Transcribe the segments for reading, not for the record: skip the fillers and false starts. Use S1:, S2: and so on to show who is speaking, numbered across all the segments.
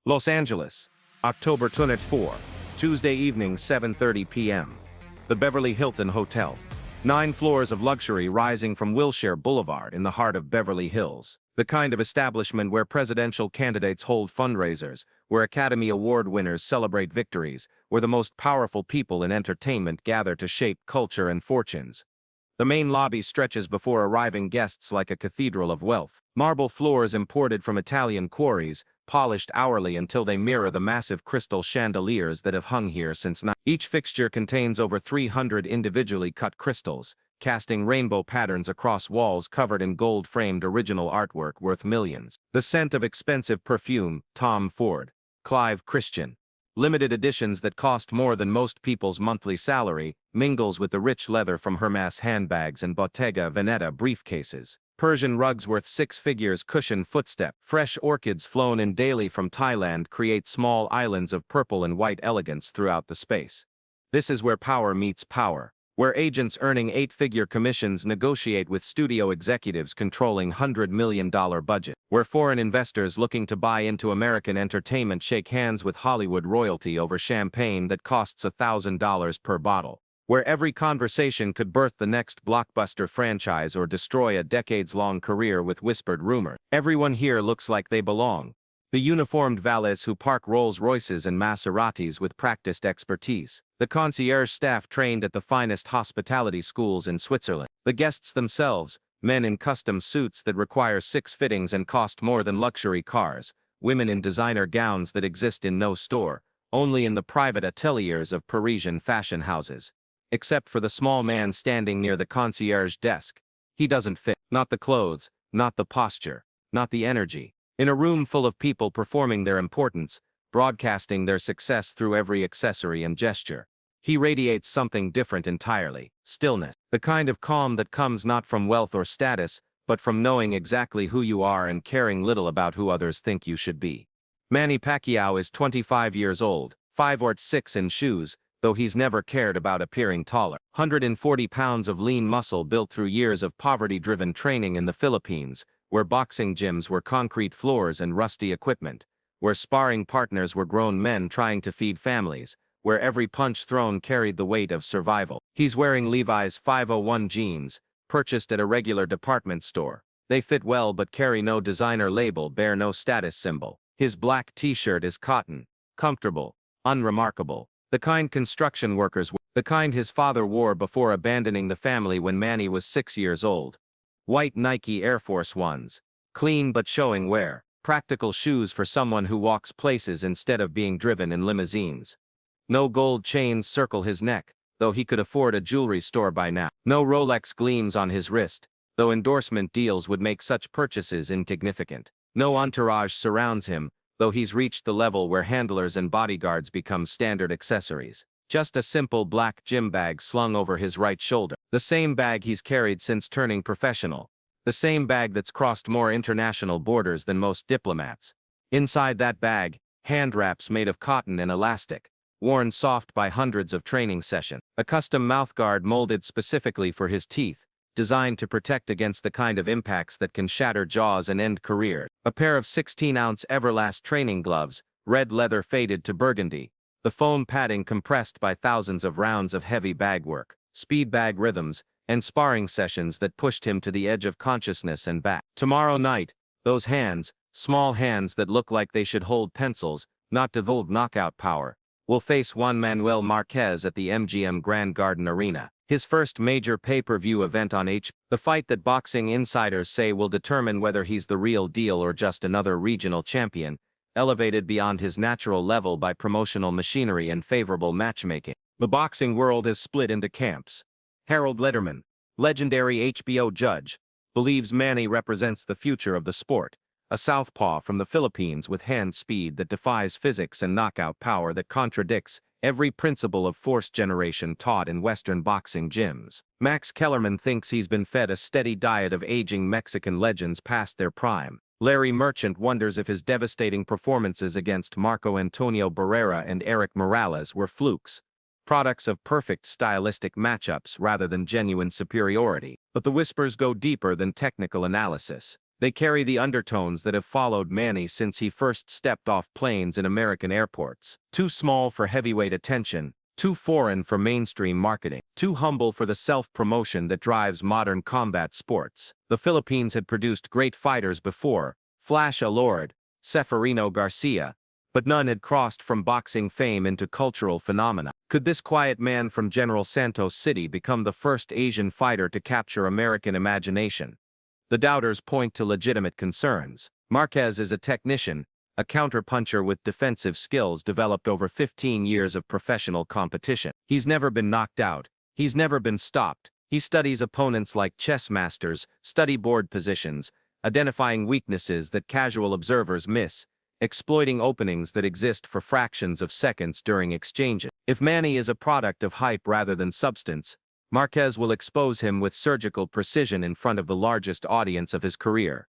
S1: Los Angeles, October 24, Tuesday evening, 7:30 p.m. The Beverly Hilton Hotel. 9 floors of luxury rising from Wilshire Boulevard in the heart of Beverly Hills. The kind of establishment where presidential candidates hold fundraisers, where Academy Award winners celebrate victories, where the most powerful people in entertainment gather to shape culture and fortunes. The main lobby stretches before arriving guests like a cathedral of wealth. Marble floors imported from Italian quarries, polished hourly until they mirror the massive crystal chandeliers that have hung here since Each fixture contains over 300 individually cut crystals, casting rainbow patterns across walls covered in gold-framed original artwork worth millions. The scent of expensive perfume, Tom Ford, Clive Christian, limited editions that cost more than most people's monthly salary, mingles with the rich leather from Hermès handbags and Bottega Veneta briefcases. Persian rugs worth 6 figures cushion footstep. Fresh orchids flown in daily from Thailand create small islands of purple and white elegance throughout the space. This is where power meets power, where agents earning 8-figure commissions negotiate with studio executives controlling $100 million budget, where foreign investors looking to buy into American entertainment shake hands with Hollywood royalty over champagne that costs $1,000 per bottle, where every conversation could birth the next blockbuster franchise or destroy a decades-long career with whispered rumor. Everyone here looks like they belong. The uniformed valets who park Rolls-Royces and Maseratis with practiced expertise. The concierge staff trained at the finest hospitality schools in Switzerland. The guests themselves, men in custom suits that require 6 fittings and cost more than luxury cars. Women in designer gowns that exist in no store, only in the private ateliers of Parisian fashion houses. Except for the small man standing near the concierge desk. He doesn't fit. Not the clothes, not the posture, not the energy. In a room full of people performing their importance, broadcasting their success through every accessory and gesture, he radiates something different entirely. Stillness. The kind of calm that comes not from wealth or status, but from knowing exactly who you are and caring little about who others think you should be. Manny Pacquiao is 25 years old, 5'6" in shoes, though he's never cared about appearing taller. 140 pounds of lean muscle built through years of poverty-driven training in the Philippines, where boxing gyms were concrete floors and rusty equipment, where sparring partners were grown men trying to feed families, where every punch thrown carried the weight of survival. He's wearing Levi's 501 jeans, purchased at a regular department store. They fit well but carry no designer label, bear no status symbol. His black t-shirt is cotton, comfortable, unremarkable. The kind construction workers wore, the kind his father wore before abandoning the family when Manny was 6 years old. White Nike Air Force Ones, clean but showing wear. Practical shoes for someone who walks places instead of being driven in limousines. No gold chains circle his neck, though he could afford a jewelry store by now. No Rolex gleams on his wrist, though endorsement deals would make such purchases insignificant. No entourage surrounds him, though he's reached the level where handlers and bodyguards become standard accessories. Just a simple black gym bag slung over his right shoulder. The same bag he's carried since turning professional. The same bag that's crossed more international borders than most diplomats. Inside that bag, hand wraps made of cotton and elastic, worn soft by hundreds of training sessions. A custom mouthguard molded specifically for his teeth, designed to protect against the kind of impacts that can shatter jaws and end careers. A pair of 16-ounce Everlast training gloves, red leather faded to burgundy, the foam padding compressed by thousands of rounds of heavy bag work, speed bag rhythms, and sparring sessions that pushed him to the edge of consciousness and back. Tomorrow night, those hands, small hands that look like they should hold pencils, not devote knockout power, will face Juan Manuel Marquez at the MGM Grand Garden Arena. His first major pay-per-view event on the fight that boxing insiders say will determine whether he's the real deal or just another regional champion, elevated beyond his natural level by promotional machinery and favorable matchmaking. The boxing world is split into camps. Harold Lederman, legendary HBO judge, believes Manny represents the future of the sport, a southpaw from the Philippines with hand speed that defies physics and knockout power that contradicts every principle of force generation taught in Western boxing gyms. Max Kellerman thinks he's been fed a steady diet of aging Mexican legends past their prime. Larry Merchant wonders if his devastating performances against Marco Antonio Barrera and Eric Morales were flukes, products of perfect stylistic matchups rather than genuine superiority. But the whispers go deeper than technical analysis. They carry the undertones that have followed Manny since he first stepped off planes in American airports. Too small for heavyweight attention, too foreign for mainstream marketing, too humble for the self-promotion that drives modern combat sports. The Philippines had produced great fighters before, Flash Alord, Seferino Garcia, but none had crossed from boxing fame into cultural phenomena. Could this quiet man from General Santos City become the first Asian fighter to capture American imagination? The doubters point to legitimate concerns. Marquez is a technician, a counterpuncher with defensive skills developed over 15 years of professional competition. He's never been knocked out. He's never been stopped. He studies opponents like chess masters, study board positions, identifying weaknesses that casual observers miss, exploiting openings that exist for fractions of seconds during exchanges. If Manny is a product of hype rather than substance, Marquez will expose him with surgical precision in front of the largest audience of his career.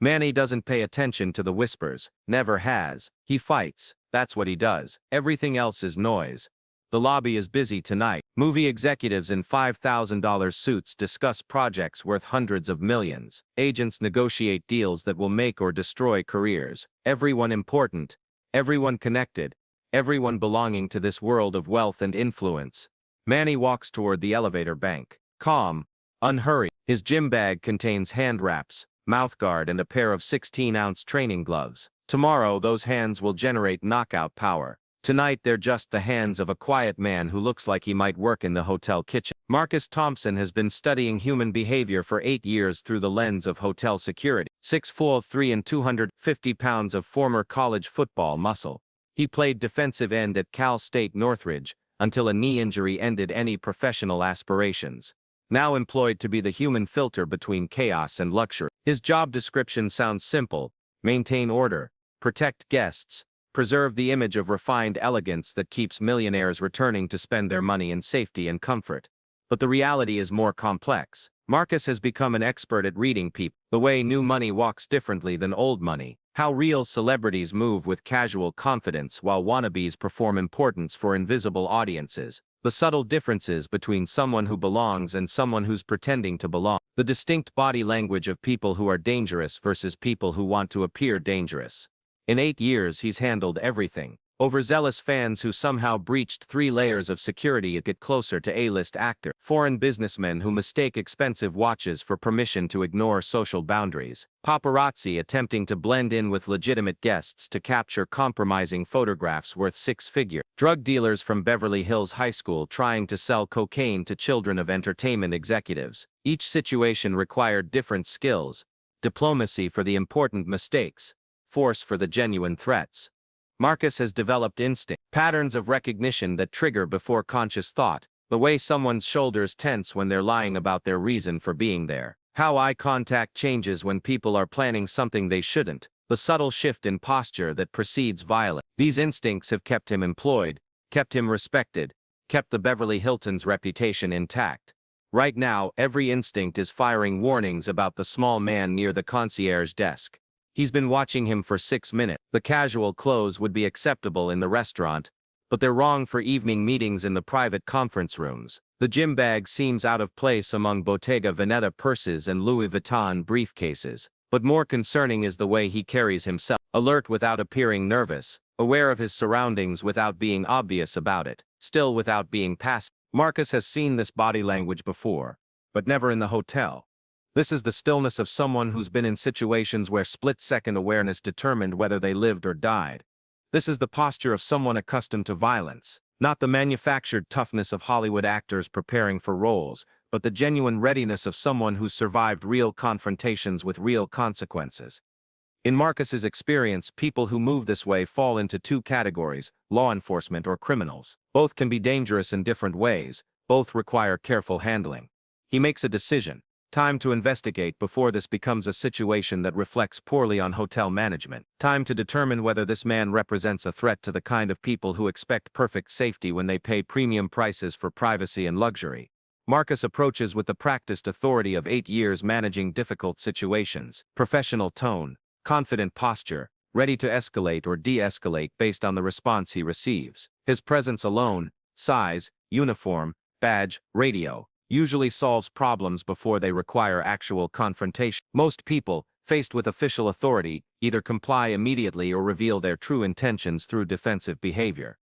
S1: Manny doesn't pay attention to the whispers, never has. He fights, that's what he does. Everything else is noise. The lobby is busy tonight. Movie executives in $5,000 suits discuss projects worth hundreds of millions. Agents negotiate deals that will make or destroy careers. Everyone important, everyone connected, everyone belonging to this world of wealth and influence. Manny walks toward the elevator bank. Calm, unhurried. His gym bag contains hand wraps, mouthguard, and a pair of 16-ounce training gloves. Tomorrow, those hands will generate knockout power. Tonight, they're just the hands of a quiet man who looks like he might work in the hotel kitchen. Marcus Thompson has been studying human behavior for 8 years through the lens of hotel security. 6'3" and 250 pounds of former college football muscle. He played defensive end at Cal State Northridge until a knee injury ended any professional aspirations. Now employed to be the human filter between chaos and luxury. His job description sounds simple: maintain order, protect guests, preserve the image of refined elegance that keeps millionaires returning to spend their money in safety and comfort. But the reality is more complex. Marcus has become an expert at reading people, the way new money walks differently than old money, how real celebrities move with casual confidence while wannabes perform importance for invisible audiences, the subtle differences between someone who belongs and someone who's pretending to belong, the distinct body language of people who are dangerous versus people who want to appear dangerous. In 8 years, he's handled everything. Overzealous fans who somehow breached 3 layers of security to get closer to A-list actor. Foreign businessmen who mistake expensive watches for permission to ignore social boundaries. Paparazzi attempting to blend in with legitimate guests to capture compromising photographs worth 6-figure. Drug dealers from Beverly Hills High School trying to sell cocaine to children of entertainment executives. Each situation required different skills. Diplomacy for the important mistakes. Force for the genuine threats. Marcus has developed instinct, patterns of recognition that trigger before conscious thought, the way someone's shoulders tense when they're lying about their reason for being there, how eye contact changes when people are planning something they shouldn't, the subtle shift in posture that precedes violence. These instincts have kept him employed, kept him respected, kept the Beverly Hilton's reputation intact. Right now, every instinct is firing warnings about the small man near the concierge desk. He's been watching him for 6 minutes. The casual clothes would be acceptable in the restaurant, but they're wrong for evening meetings in the private conference rooms. The gym bag seems out of place among Bottega Veneta purses and Louis Vuitton briefcases. But more concerning is the way he carries himself. Alert without appearing nervous, aware of his surroundings without being obvious about it, still without being passive. Marcus has seen this body language before, but never in the hotel. This is the stillness of someone who's been in situations where split-second awareness determined whether they lived or died. This is the posture of someone accustomed to violence, not the manufactured toughness of Hollywood actors preparing for roles, but the genuine readiness of someone who's survived real confrontations with real consequences. In Marcus's experience, people who move this way fall into 2 categories: law enforcement or criminals. Both can be dangerous in different ways, both require careful handling. He makes a decision. Time to investigate before this becomes a situation that reflects poorly on hotel management. Time to determine whether this man represents a threat to the kind of people who expect perfect safety when they pay premium prices for privacy and luxury. Marcus approaches with the practiced authority of 8 years managing difficult situations. Professional tone, confident posture, ready to escalate or de-escalate based on the response he receives. His presence alone, size, uniform, badge, radio, usually solves problems before they require actual confrontation. Most people, Faced with official authority, either comply immediately or reveal their true intentions through defensive behavior.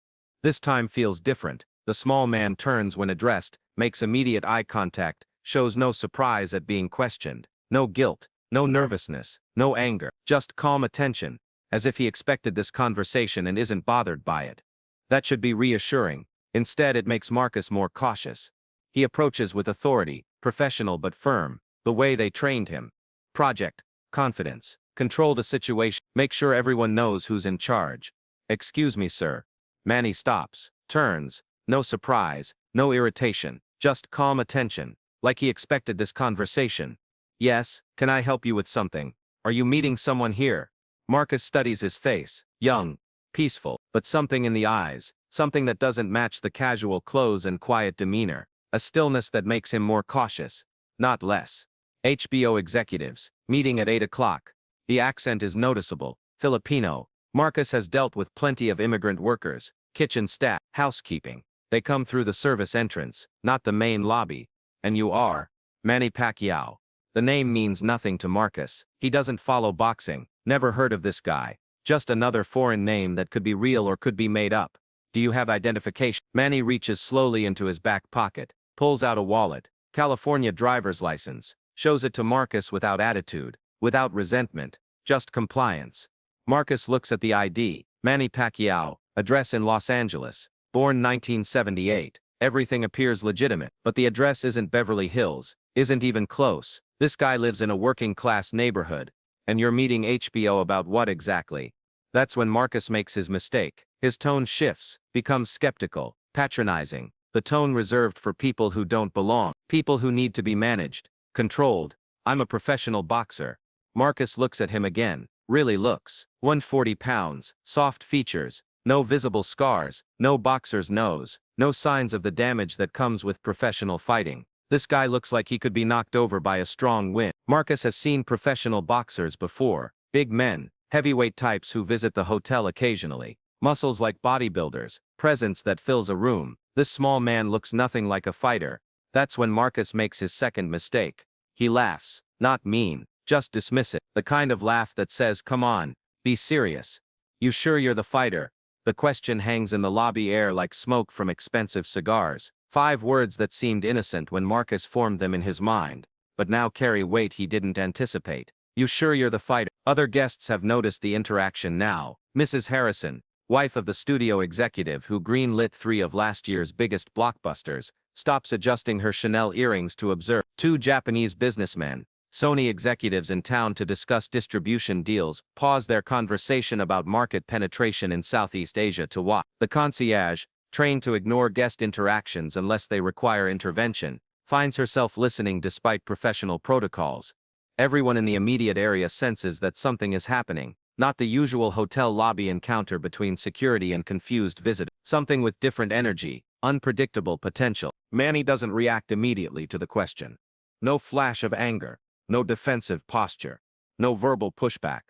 S1: This time feels different. The small man turns when addressed, makes immediate eye contact, shows no surprise at being questioned, no guilt, no nervousness, no anger, just calm attention, as if he expected this conversation and isn't bothered by it. That should be reassuring. Instead, it makes Marcus more cautious. He approaches with authority, professional but firm, the way they trained him. Project, confidence, control the situation, make sure everyone knows who's in charge. Excuse me, sir. Manny stops, turns, no surprise, no irritation, just calm attention, like he expected this conversation. Yes, can I help you with something? Are you meeting someone here? Marcus studies his face, young, peaceful, but something in the eyes, something that doesn't match the casual clothes and quiet demeanor, a stillness that makes him more cautious, not less. HBO executives, meeting at 8 o'clock. The accent is noticeable, Filipino. Marcus has dealt with plenty of immigrant workers, kitchen staff, housekeeping. They come through the service entrance, not the main lobby. And you are? Manny Pacquiao. The name means nothing to Marcus. He doesn't follow boxing, never heard of this guy. Just another foreign name that could be real or could be made up. Do you have identification? Manny reaches slowly into his back pocket, pulls out a wallet, California driver's license, shows it to Marcus without attitude, without resentment, just compliance. Marcus looks at the ID, Manny Pacquiao, address in Los Angeles, born 1978. Everything appears legitimate, but the address isn't Beverly Hills, isn't even close. This guy lives in a working-class neighborhood. And you're meeting HBO about what exactly? That's when Marcus makes his mistake. His tone shifts, becomes skeptical, patronizing, the tone reserved for people who don't belong, people who need to be managed, controlled. I'm a professional boxer. Marcus looks at him again, really looks. 140 pounds, soft features, no visible scars, no boxer's nose, no signs of the damage that comes with professional fighting. This guy looks like he could be knocked over by a strong wind. Marcus has seen professional boxers before, big men, heavyweight types who visit the hotel occasionally, muscles like bodybuilders, presence that fills a room. This small man looks nothing like a fighter. That's when Marcus makes his second mistake. He laughs, not mean, just dismissive, the kind of laugh that says, come on, be serious. You sure you're the fighter? The question hangs in the lobby air like smoke from expensive cigars. 5 words that seemed innocent when Marcus formed them in his mind, but now carry weight he didn't anticipate. You sure you're the fighter? Other guests have noticed the interaction now. Mrs. Harrison, wife of the studio executive who greenlit 3 of last year's biggest blockbusters, stops adjusting her Chanel earrings to observe. 2 Japanese businessmen, Sony executives in town to discuss distribution deals, pause their conversation about market penetration in Southeast Asia to watch. The concierge, trained to ignore guest interactions unless they require intervention, finds herself listening despite professional protocols. Everyone in the immediate area senses that something is happening, not the usual hotel lobby encounter between security and confused visitors. Something with different energy, unpredictable potential. Manny doesn't react immediately to the question. No flash of anger, no defensive posture, no verbal pushback.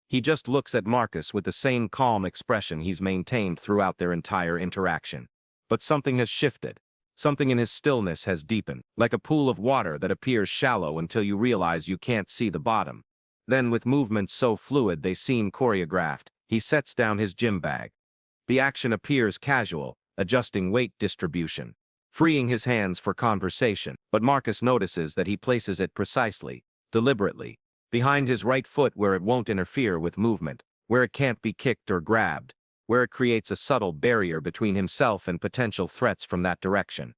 S1: He just looks at Marcus with the same calm expression he's maintained throughout their entire interaction. But something has shifted. Something in his stillness has deepened, like a pool of water that appears shallow until you realize you can't see the bottom. Then, with movements so fluid they seem choreographed, he sets down his gym bag. The action appears casual, adjusting weight distribution, freeing his hands for conversation. But Marcus notices that he places it precisely, deliberately, behind his right foot where it won't interfere with movement, where it can't be kicked or grabbed, where it creates a subtle barrier between himself and potential threats from that direction.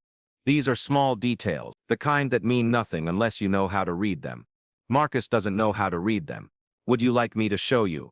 S1: These are small details, the kind that mean nothing unless you know how to read them. Marcus doesn't know how to read them. Would you like me to show you?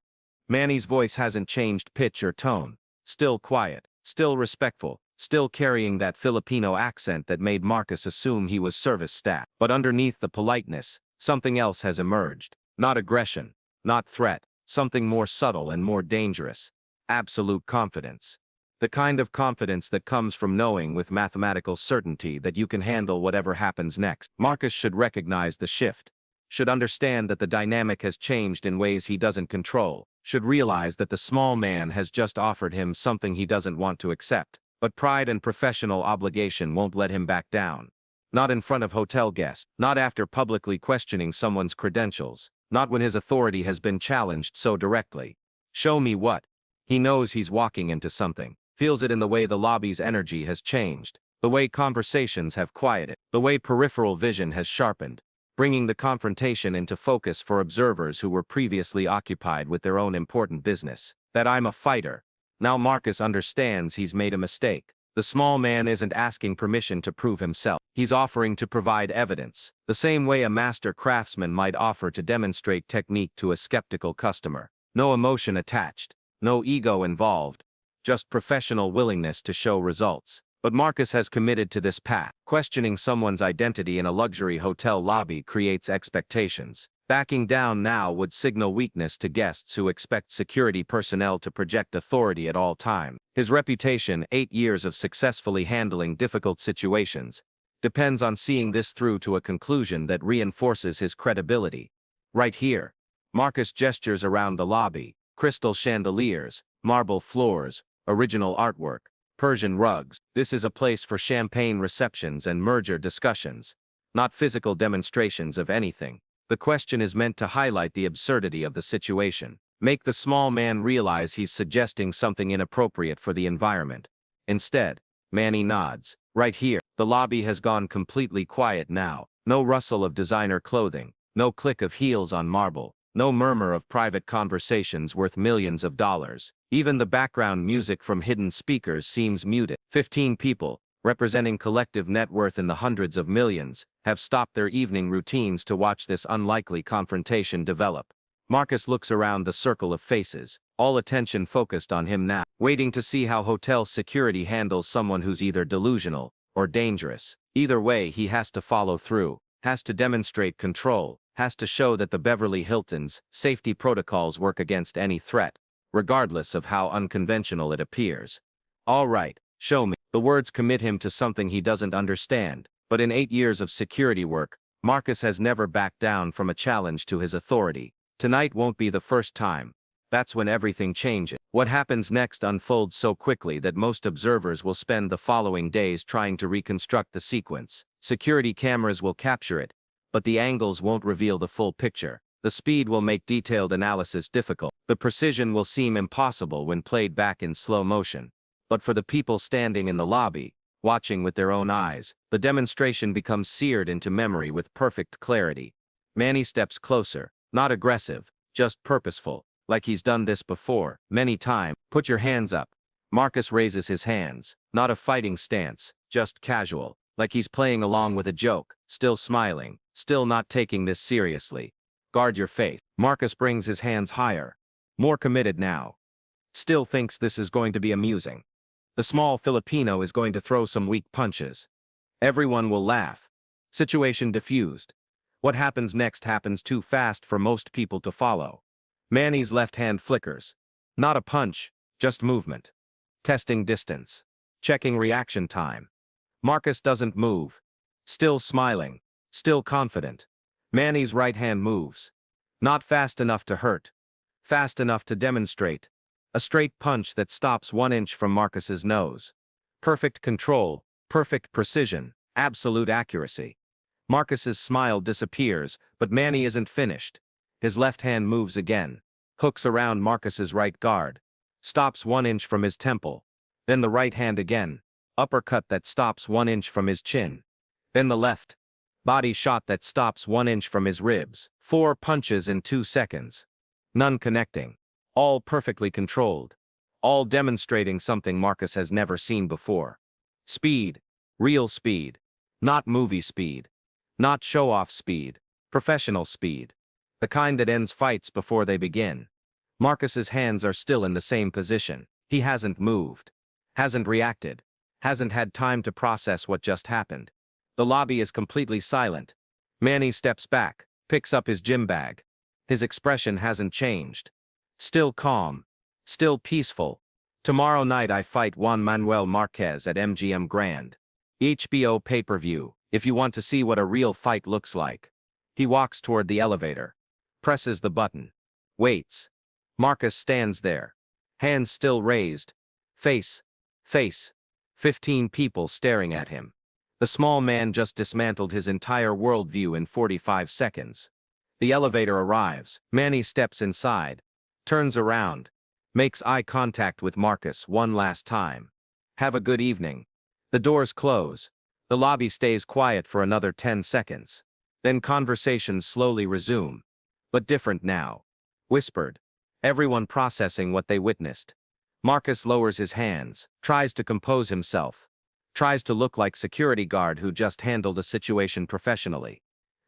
S1: Manny's voice hasn't changed pitch or tone, still quiet, still respectful, still carrying that Filipino accent that made Marcus assume he was service staff. But underneath the politeness, something else has emerged. Not aggression, not threat, something more subtle and more dangerous. Absolute confidence. The kind of confidence that comes from knowing with mathematical certainty that you can handle whatever happens next. Marcus should recognize the shift, should understand that the dynamic has changed in ways he doesn't control, should realize that the small man has just offered him something he doesn't want to accept, but pride and professional obligation won't let him back down. Not in front of hotel guests, not after publicly questioning someone's credentials, Not when his authority has been challenged so directly. Show me what? He knows he's walking into something. Feels it in the way the lobby's energy has changed. The way conversations have quieted. The way peripheral vision has sharpened, bringing the confrontation into focus for observers who were previously occupied with their own important business. That I'm a fighter. Now Marcus understands he's made a mistake. The small man isn't asking permission to prove himself. He's offering to provide evidence, the same way a master craftsman might offer to demonstrate technique to a skeptical customer. No emotion attached, no ego involved, just professional willingness to show results. But Marcus has committed to this path. Questioning someone's identity in a luxury hotel lobby creates expectations. Backing down now would signal weakness to guests who expect security personnel to project authority at all times. His reputation, 8 years of successfully handling difficult situations, depends on seeing this through to a conclusion that reinforces his credibility. Right here, Marcus gestures around the lobby. Crystal chandeliers, marble floors, original artwork, Persian rugs. This is a place for champagne receptions and merger discussions, not physical demonstrations of anything. The question is meant to highlight the absurdity of the situation. Make the small man realize he's suggesting something inappropriate for the environment. Instead, Manny nods. Right here, the lobby has gone completely quiet now. No rustle of designer clothing, no click of heels on marble, no murmur of private conversations worth millions of dollars. Even the background music from hidden speakers seems muted. 15 people, representing collective net worth in the hundreds of millions, have stopped their evening routines to watch this unlikely confrontation develop. Marcus looks around the circle of faces, all attention focused on him now, waiting to see how hotel security handles someone who's either delusional or dangerous. Either way, he has to follow through, has to demonstrate control, has to show that the Beverly Hilton's safety protocols work against any threat, regardless of how unconventional it appears. All right, show me. The words commit him to something he doesn't understand, but in 8 years of security work, Marcus has never backed down from a challenge to his authority. Tonight won't be the first time. That's when everything changes. What happens next unfolds so quickly that most observers will spend the following days trying to reconstruct the sequence. Security cameras will capture it, but the angles won't reveal the full picture. The speed will make detailed analysis difficult. The precision will seem impossible when played back in slow motion. But for the people standing in the lobby, watching with their own eyes, the demonstration becomes seared into memory with perfect clarity. Manny steps closer, not aggressive, just purposeful, like he's done this before, many times. Put your hands up. Marcus raises his hands, not a fighting stance, just casual, like he's playing along with a joke, still smiling, still not taking this seriously. Guard your face. Marcus brings his hands higher, more committed now. Still thinks this is going to be amusing. The small Filipino is going to throw some weak punches. Everyone will laugh. Situation diffused. What happens next happens too fast for most people to follow. Manny's left hand flickers. Not a punch, just movement. Testing distance. Checking reaction time. Marcus doesn't move. Still smiling. Still confident. Manny's right hand moves. Not fast enough to hurt. Fast enough to demonstrate. A straight punch that stops 1 inch from Marcus's nose. Perfect control, perfect precision, absolute accuracy. Marcus's smile disappears, but Manny isn't finished. His left hand moves again, hooks around Marcus's right guard, stops 1 inch from his temple. Then the right hand again, uppercut that stops 1 inch from his chin. Then the left, body shot that stops 1 inch from his ribs. 4 punches in 2 seconds. None connecting. All perfectly controlled. All demonstrating something Marcus has never seen before. Speed. Real speed. Not movie speed. Not show-off speed. Professional speed. The kind that ends fights before they begin. Marcus's hands are still in the same position. He hasn't moved. Hasn't reacted. Hasn't had time to process what just happened. The lobby is completely silent. Manny steps back, picks up his gym bag. His expression hasn't changed. Still calm. Still peaceful. Tomorrow night I fight Juan Manuel Marquez at MGM Grand. HBO pay-per-view, if you want to see what a real fight looks like. He walks toward the elevator. Presses the button. Waits. Marcus stands there. Hands still raised. Face. 15 people staring at him. The small man just dismantled his entire worldview in 45 seconds. The elevator arrives. Manny steps inside, turns around, makes eye contact with Marcus one last time. Have a good evening. The doors close. The lobby stays quiet for another 10 seconds. Then conversations slowly resume. But different now. Whispered. Everyone processing what they witnessed. Marcus lowers his hands, tries to compose himself. Tries to look like security guard who just handled a situation professionally.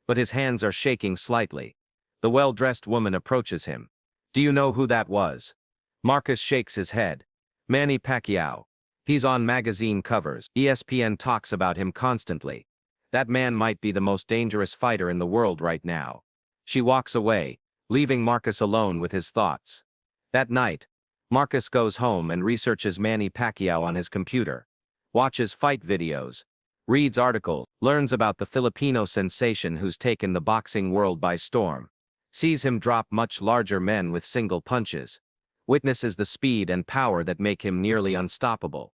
S1: But his hands are shaking slightly. The well-dressed woman approaches him. Do you know who that was? Marcus shakes his head. Manny Pacquiao. He's on magazine covers. ESPN talks about him constantly. That man might be the most dangerous fighter in the world right now. She walks away, leaving Marcus alone with his thoughts. That night, Marcus goes home and researches Manny Pacquiao on his computer. Watches fight videos. Reads articles. Learns about the Filipino sensation who's taken the boxing world by storm. Sees him drop much larger men with single punches. Witnesses the speed and power that make him nearly unstoppable.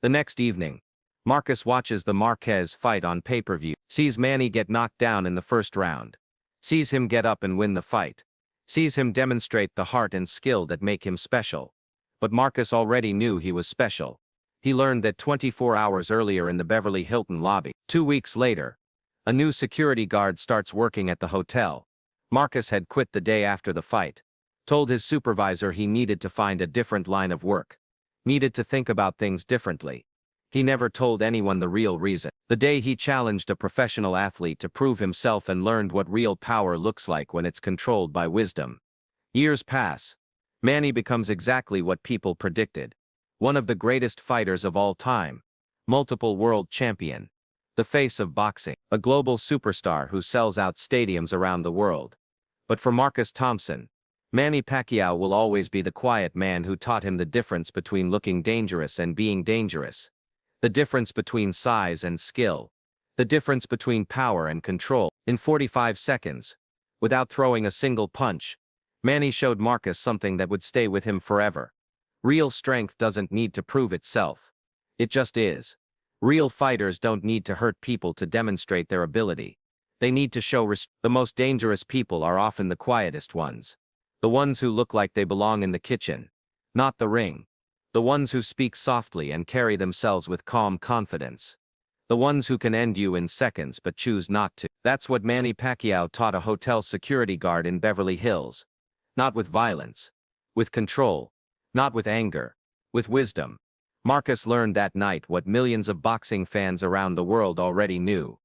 S1: The next evening, Marcus watches the Marquez fight on pay-per-view. Sees Manny get knocked down in the first round. Sees him get up and win the fight. Sees him demonstrate the heart and skill that make him special. But Marcus already knew he was special. He learned that 24 hours earlier in the Beverly Hilton lobby. 2 weeks later, a new security guard starts working at the hotel. Marcus had quit the day after the fight. Told his supervisor he needed to find a different line of work. Needed to think about things differently. He never told anyone the real reason. The day he challenged a professional athlete to prove himself and learned what real power looks like when it's controlled by wisdom. Years pass. Manny becomes exactly what people predicted. One of the greatest fighters of all time. Multiple world champion. The face of boxing. A global superstar who sells out stadiums around the world. But for Marcus Thompson, Manny Pacquiao will always be the quiet man who taught him the difference between looking dangerous and being dangerous. The difference between size and skill. The difference between power and control. In 45 seconds, without throwing a single punch, Manny showed Marcus something that would stay with him forever. Real strength doesn't need to prove itself. It just is. Real fighters don't need to hurt people to demonstrate their ability. They need to show respect. The most dangerous people are often the quietest ones. The ones who look like they belong in the kitchen, not the ring. The ones who speak softly and carry themselves with calm confidence. The ones who can end you in seconds but choose not to. That's what Manny Pacquiao taught a hotel security guard in Beverly Hills. Not with violence. With control. Not with anger. With wisdom. Marcus learned that night what millions of boxing fans around the world already knew.